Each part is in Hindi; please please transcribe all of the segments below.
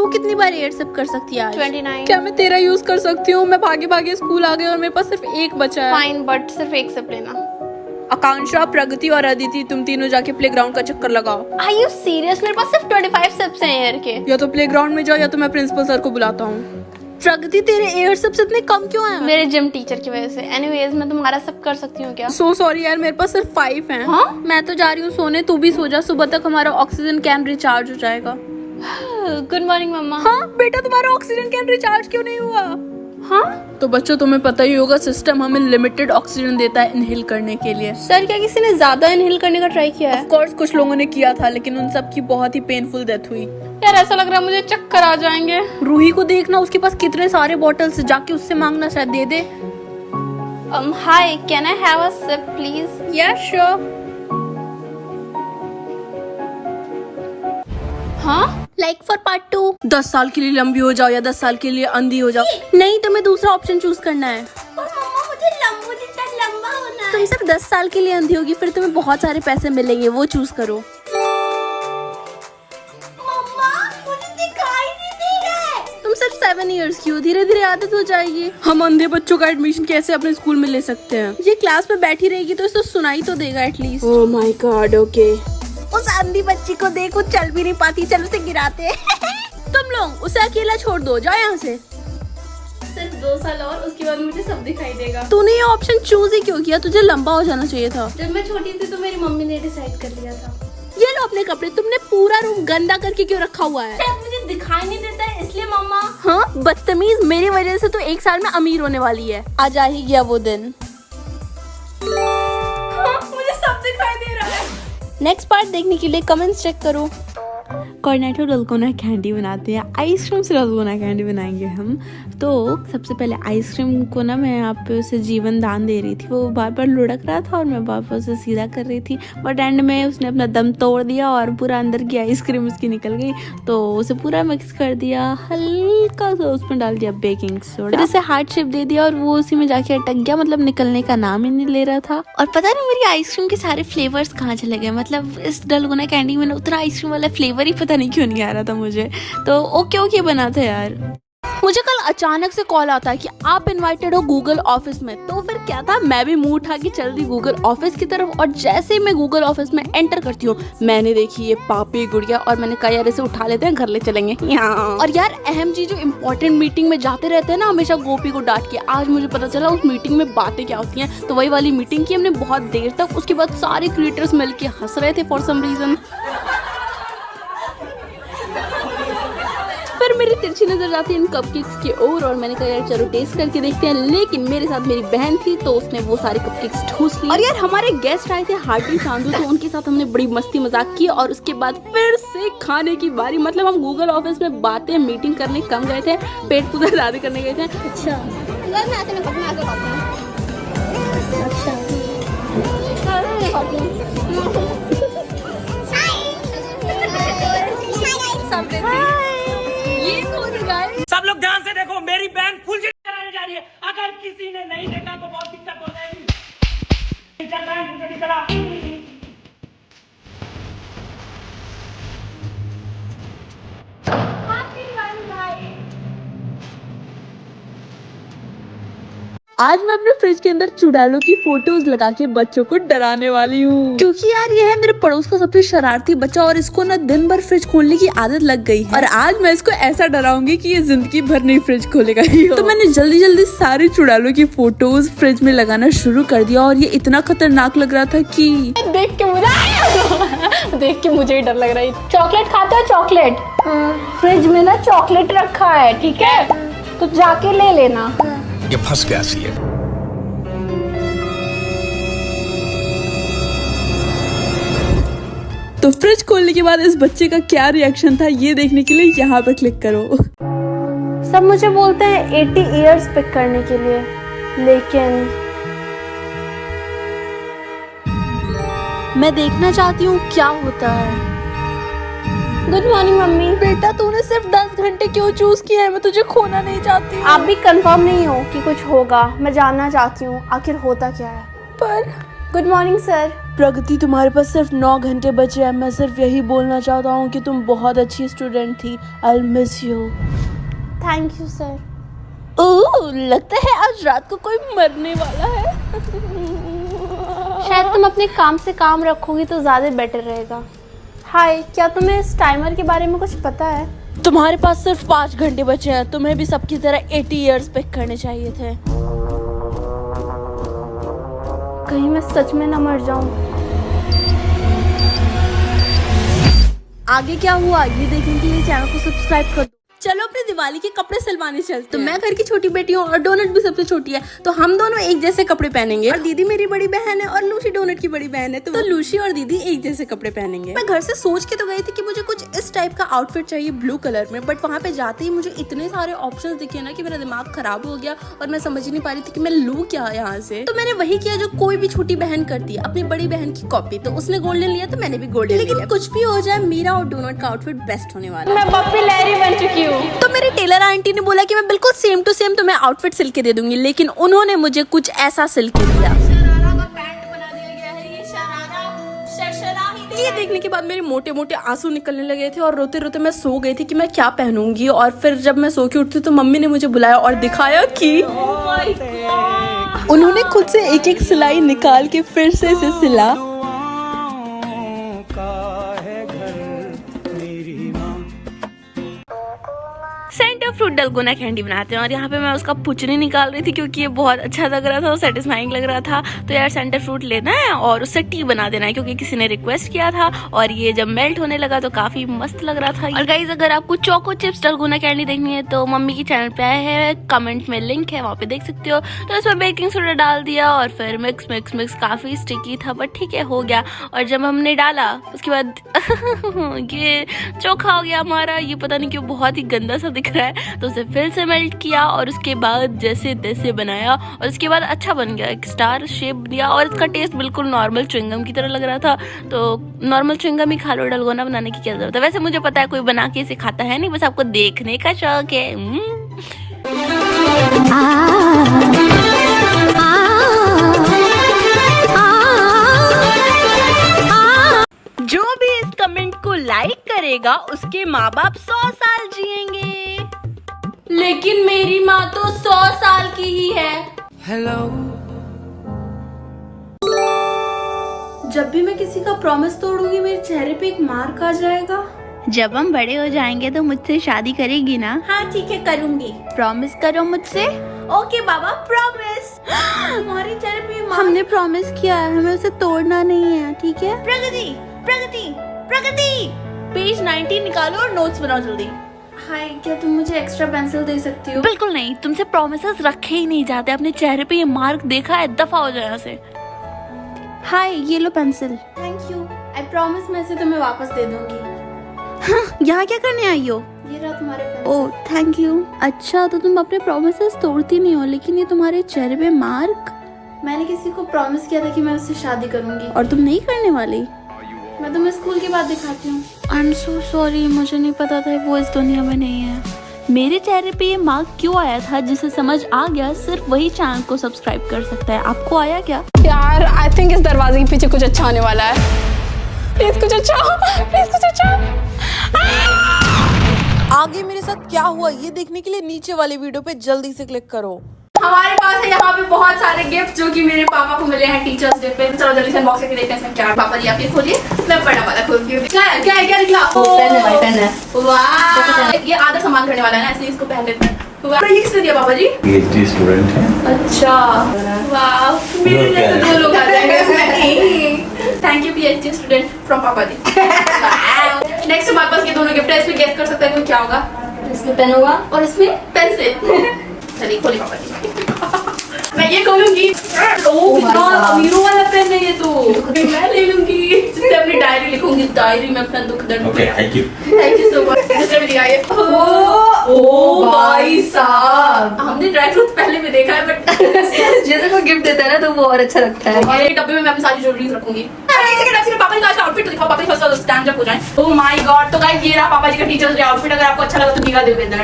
तू कितनी बार एयर सिप कर सकती है आज? 29। क्या मैं तेरा यूज कर सकती हूँ? मैं भागे भागे स्कूल आ गई और मेरे पास सिर्फ एक बचा है। फाइन, बट सिर्फ एक सिप लेना। आकांक्षा, प्रगति और अदिति, तुम तीनों जाके प्लेग्राउंड का चक्कर लगाओ। Are you serious? मेरे पास सिर्फ 25 सिप्स हैं एयर के। या तो प्लेग्राउंड में जाओ या तो मैं प्रिंसिपल सर को बुलाता हूँ। प्रगति, तेरे एयर सिप्स इतने कम क्यों हैं? मेरे जिम टीचर की वजह से। एनीवेज, मैं तुम्हारा सब कर सकती हूँ क्या? सो सॉरी यार, मेरे पास सिर्फ 5 हैं। हाँ? मैं तो जा रही हूँ सोने, तू भी सो जा। सुबह तक हमारा ऑक्सीजन कैन रिचार्ज हो जाएगा। गुड मॉर्निंग मम्मा। हाँ बेटा, तुम्हारा ऑक्सीजन कैन रिचार्ज क्यों नहीं हुआ? हाँ तो बच्चों, तुम्हें पता ही होगा सिस्टम हमें लिमिटेड ऑक्सीजन देता है इनहेल करने के लिए। सर, क्या किसी ने ज्यादा इनहेल करने का ट्राई किया है? ऑफ कोर्स कुछ लोगों ने किया था, लेकिन उन सब की बहुत ही पेनफुल डेथ हुई। यार ऐसा लग रहा है मुझे चक्कर आ जाएंगे। रूही को देखना, उसके पास कितने सारे बॉटल्स, जाके उससे मांगना, शायद दे दे। Hi, can I have a sip please? Yeah sure. हाँ, लाइक फॉर पार्ट 2। 10 साल के लिए लंबी हो जाओ या 10 साल के लिए अंधी हो जाओ, नहीं तुम्हें दूसरा ऑप्शन चूज करना है। मुझे जितना लंबा होना है। तुम सिर्फ 10 साल के लिए अंधी होगी, फिर तुम्हें बहुत सारे पैसे मिलेंगे, वो चूज करो। मुझे दिखाई नहीं दे रहा है। तुम सिर्फ 7 इयर्स की हो, धीरे धीरे आदत हो जाएगी। हम अंधे बच्चों का एडमिशन कैसे अपने स्कूल में ले सकते हैं? ये क्लास में बैठी रहेगी तो इसे सुनाई तो देगा at least. Oh my God, okay. उस अंधी बच्ची को देख, वो चल भी नहीं पाती, चल उसे गिराते। तुम लोग उसे अकेला छोड़ दो, जाओ यहाँ से। सिर्फ 2 साल और, उसके बाद मुझे सब दिखाई देगा। तूने ये ऑप्शन चूज ही क्यों किया? तुझे लंबा हो जाना चाहिए था। जब मैं छोटी थी तो मेरी मम्मी ने डिसाइड कर लिया था। ये लो अपने कपड़े, तुमने पूरा रूम गंदा करके क्यों रखा हुआ है? शायद मुझे दिखाई नहीं देता है इसलिए मम्मा। हाँ बदतमीज, मेरी वजह से तो 1 साल में अमीर होने वाली है। आज आ ही गया वो दिन। हाँ, मुझे सब दिखाई दे रहा है। नेक्स्ट पार्ट देखने के लिए कमेंट्स चेक करो। कॉर्नेटो डलगोना कैंडी बनाते हैं, आइसक्रीम से डलगोना कैंडी बनाएंगे हम। तो सबसे पहले आइसक्रीम को ना मैं यहाँ पे उसे जीवन दान दे रही थी, वो बार बार लुढ़क रहा था और मैं बार बार उसे सीधा कर रही थी, बट एंड में उसने अपना दम तोड़ दिया और पूरा अंदर की आइसक्रीम उसकी निकल गई। तो उसे पूरा मिक्स कर दिया, हल्का सा उसमें डाल दिया बेकिंग सोडा, फिर उसे हार्ट शेप दे दिया और वो उसी में जाके अटक गया, मतलब निकलने का नाम ही नहीं ले रहा था। और पता नहीं मेरी आइसक्रीम के सारे फ्लेवर्स कहाँ चले गए, मतलब इस डलगोना कैंडी में उतना आइसक्रीम वाला फ्लेवर ही पता नहीं क्यों नहीं आ रहा था मुझे। तो ओके बना था यार। मुझे कल अचानक से कॉल आता है कि आप इनवाइटेड हो गूगल ऑफिस में। तो फिर क्या था, मैं भी मुंह उठा के चल दी गूगल ऑफिस की तरफ, और जैसे ही मैं गूगल ऑफिस में एंटर करती हूँ, मैंने देखी ये पापी गुड़िया, और मैंने कहा यार इसे उठा लेते हैं, घर ले चलेंगे। और यार अहम जी जो इम्पोर्टेंट मीटिंग में जाते रहते हैं ना हमेशा गोपी को डांट के, आज मुझे पता चला उस मीटिंग में बातें क्या होती हैं। तो वही वाली मीटिंग की हमने बहुत देर तक, उसके बाद सारे क्रिएटर्स मिलके हंस रहे थे फॉर सम रीजन। फिर मेरी तिरछी नजर जाती इन कपकेक्स की ओर, और मैंने कहा यार चलो टेस्ट करके देखते हैं, लेकिन मेरे साथ मेरी बहन थी तो उसने वो सारे कपकेक्स ठूस लिए। और यार हमारे गेस्ट आए थे हार्टी सांधू, तो उनके साथ हमने बड़ी मस्ती मजाक की, और उसके बाद फिर से खाने की बारी। मतलब हम गूगल ऑफिस में बातें मीटिंग करने कम गए थे, पेट पूजा ज्यादा करने गए थे। अच्छा यार मैं आते सब लोग ध्यान से देखो, मेरी बहन फुल चिट कराने जा रही है। अगर किसी ने नहीं देखा तो बहुत दिक्कत हो जाएगी। चल रहा है मुझे चला। आज मैं अपने फ्रिज के अंदर चुड़ैलों की फोटोज लगा के बच्चों को डराने वाली हूँ, क्योंकि यार ये है मेरे पड़ोस का सबसे शरारती बच्चा, और इसको ना दिन भर फ्रिज खोलने की आदत लग गई है। और आज मैं इसको ऐसा डराऊंगी कि ये जिंदगी भर नहीं फ्रिज खोलेगा ही। तो मैंने जल्दी जल्दी सारी चुड़ैलों की फोटोज फ्रिज में लगाना शुरू कर दिया, और ये इतना खतरनाक लग रहा था कि देख के मुझे ही डर लग रहा है। चॉकलेट खाता है? चॉकलेट फ्रिज में ना चॉकलेट रखा है, ठीक है, तो जाके ले लेना। ये फंस गया सी है। तो फ्रिज खोलने के बाद इस बच्चे का क्या रिएक्शन था ये देखने के लिए यहाँ पर क्लिक करो। सब मुझे बोलते हैं 80 इयर्स पिक करने के लिए, लेकिन मैं देखना चाहती हूँ क्या होता है। Good morning mummy. बेटा तूने सिर्फ 10 घंटे क्यों चूज किया है? मैं तुझे खोना नहीं चाहती हूँ। आप भी कंफर्म नहीं हो कि कुछ होगा? मैं जानना चाहती हूँ आखिर होता क्या है। पर गुड मॉर्निंग सर। प्रगति, तुम्हारे पास सिर्फ 9 घंटे बचे हैं। मैं सिर्फ यही बोलना चाहता हूँ कि तुम बहुत अच्छी स्टूडेंट थी। I miss you. Thank you sir. Oh, लगता है आज रात को कोई मरने वाला है। शायद तुम अपने काम से काम रखोगी तो ज़्यादा बेटर रहेगा। हाय, क्या तुम्हें इस टाइमर के बारे में कुछ पता है? तुम्हारे पास सिर्फ 5 घंटे बचे हैं। तुम्हें भी सबकी तरह 80 इयर्स पिक करने चाहिए थे। कहीं मैं सच में ना मर जाऊं। आगे क्या हुआ ये देखने के लिए चैनल को सब्सक्राइब कर दो। चलो अपने दिवाली के कपड़े सिलवाने चलते तो मैं घर की छोटी बेटी हूँ और डोनट भी सबसे छोटी है, तो हम दोनों एक जैसे कपड़े पहनेंगे। और दीदी मेरी बड़ी बहन है और लूसी डोनट की बड़ी बहन है, तो लूसी और दीदी एक जैसे कपड़े पहनेंगे। मैं घर से सोच के तो गई थी कि मुझे कुछ इस टाइप का आउटफिट चाहिए ब्लू कलर में, बट वहाँ पे जाते ही मुझे इतने सारे ऑप्शंस दिखे ना कि मेरा दिमाग खराब हो गया और मैं समझ ही नहीं पा रही थी कि मैं लूँ क्या यहाँ से। तो मैंने वही किया जो कोई भी छोटी बहन करती है, अपनी बड़ी बहन की कॉपी। तो उसने गोल्डन लिया तो मैंने भी गोल्डन लिया। लेकिन कुछ भी हो जाए, मेरा और डोनट का आउटफिट बेस्ट होने वाला है। मैं पप्पी लहरी बन चुकी हूँ। तो मेरे टेलर आंटी ने बोला कि मैं बिल्कुल सेम टू सेम तुम्हें आउटफिट सिल के दे दूंगी, लेकिन उन्होंने मुझे कुछ ऐसा सिल के दिया। ये देखने के बाद मेरे मोटे मोटे आंसू निकलने लगे थे और रोते रोते मैं सो गई थी कि मैं क्या पहनूंगी। और फिर जब मैं सो के उठती तो मम्मी ने मुझे बुलाया और दिखाया कि उन्होंने खुद से एक एक सिलाई निकाल के फिर से इसे सिला। सेंटर फ्रूट डलगोना कैंडी बनाते हैं और यहाँ पे मैं उसका पुचनी निकाल रही थी क्योंकि ये बहुत अच्छा लग रहा था और सेटिस्फाइंग लग रहा था। तो यार सेंटर फ्रूट लेना है और उससे टी बना देना है क्योंकि किसी ने रिक्वेस्ट किया था और ये जब मेल्ट होने लगा तो काफी मस्त लग रहा था। और गाइज, अगर आपको चोको चिप्स डलगोना कैंडी देखनी है तो मम्मी की चैनल पे आया है, कमेंट में लिंक है, वहाँ पे देख सकते हो। तो इसमें बेकिंग सोडा डाल दिया और फिर मिक्स मिक्स मिक्स काफी स्टिकी था बट ठीक है, हो गया। और जब हमने डाला उसके बाद ये चोखा हो गया हमारा। ये पता नहीं क्यों बहुत ही गंदा सा दिख रहा है। तो उसे फिर से मेल्ट किया और उसके बाद जैसे तैसे बनाया और उसके बाद अच्छा बन गया, एक स्टार शेप दिया। और इसका टेस्ट बिल्कुल नॉर्मल च्युइंगम की तरह लग रहा था। तो नॉर्मल च्युइंगम ही खा लो, डलगोना बनाने की क्या जरूरत है। वैसे मुझे पता है कोई बना के इसे खाता है नहीं, बस आपको देखने का शौक है। जो भी इस कमेंट को लाइक करेगा उसके माँ बाप 100 साल जिएंगे, लेकिन मेरी माँ तो 100 साल की ही है। हेलो। जब भी मैं किसी का प्रॉमिस तोड़ूंगी मेरे चेहरे पे एक मार्क आ जाएगा। जब हम बड़े हो जाएंगे तो मुझसे शादी करेगी ना? हाँ ठीक है, करूंगी। प्रॉमिस करो मुझसे। ओके बाबा, प्रॉमिस। हमारे चेहरे पे हमने प्रॉमिस किया है, हमें उसे तोड़ना नहीं है, ठीक है? प्रगति प्रगति प्रगति, पेज 19 निकालो और नोट्स बनाओ जल्दी। हाय, क्या तुम मुझे एक्स्ट्रा पेंसिल दे सकती हो? बिल्कुल नहीं, तुमसे प्रॉमिसेस रखे ही नहीं जाते। अपने चेहरे पे ये मार्क देखा है, दफा हो जाए यहाँ से। हाय, ये लो pencil. Thank you. I promise मैं इसे तुम्हें वापस दे दूंगी। यहाँ क्या करने आई हो? ये रहा तुम्हारे पेंसिल। Oh thank you. अच्छा, तो तुम अपने प्रॉमिसेस तोड़ती नहीं हो, लेकिन ये तुम्हारे चेहरे पे मार्क। मैंने किसी को प्रॉमिस किया था कि मैं उससे शादी करूंगी। और तुम नहीं करने वाली? मैं तुम्हें स्कूल के बाद दिखाती हूँ। आई एम सो सॉरी, मुझे नहीं पता था वो इस दुनिया में नहीं है। मेरे चेहरे पे ये मार्क क्यों आया था, जिसे समझ आ गया सिर्फ वही चैनल को सब्सक्राइब कर सकता है। आपको आया क्या? यार, आई थिंक इस दरवाजे के पीछे कुछ अच्छा होने वाला है। प्लीज कुछ अच्छा, प्लीज कुछ अच्छा। आगे मेरे साथ क्या हुआ ये देखने के लिए नीचे वाली वीडियो पे जल्दी से क्लिक करो। हमारे पास है यहाँ पे बहुत सारे गिफ्ट जो कि मेरे पापा को मिले हैं टीचर्स डे पे। चलो जल्दी से अनबॉक्स करके देखते हैं इसमें क्या है। पापा जी आप ये खोलिए, मैं बड़ा वाला खोलती हूँ। क्या है क्या है क्या निकला? पेन है भाई, पेन है। वाह, ये आधा सामान करने वाला है ना, इसलिए इसको पहन लेते हैं। वाह, ये किसने दिया पापा जी? PhD स्टूडेंट है। अच्छा, वाह, मेरे जैसे 2 लोग आ जाएंगे। Thank you PhD student from पापा जी। नेक्स्ट हमारे पास ये दोनों गिफ्ट है, इसमें गेस कर सकते हैं क्या होगा। इसमें पेन होगा और इसमें पेंसिल। चलिए खोलिए पापा जी। मैं ये खोलूंगी। ओह, कितना अमीरों वाला पेन है ये तो। मैं ले लूंगी, जिससे अपनी डायरी लिखूंगी। डायरी में अपना दुख दर्द। Okay, thank you so much. दूसरे में दिखाइए। ओ भाई साहब, हमने ड्राई फ्रूट पहले भी देखा है बट जैसे कोई गिफ्ट देता है ना तो वो और अच्छा लगता है। और ये डब्बे में मैं अपनी सारी ज्वेलरीज रखूंगी। पापा जी का आउटफिट तो दिखाओ, पापा जी फर्स्ट स्टैंड अप हो जाए। ओह माय गॉड, तो गाइस ये रहा पापा जी का टीचर्स डे आउटफिट। अगर आपको अच्छा लगा तो निगाह दे देना।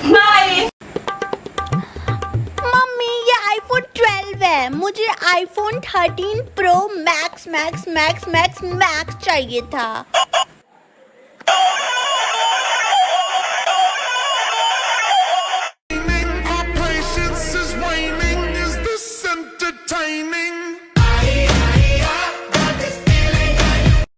बाय। मम्मी ये iPhone 12 है, मुझे iPhone 13 pro max max max max max चाहिए था।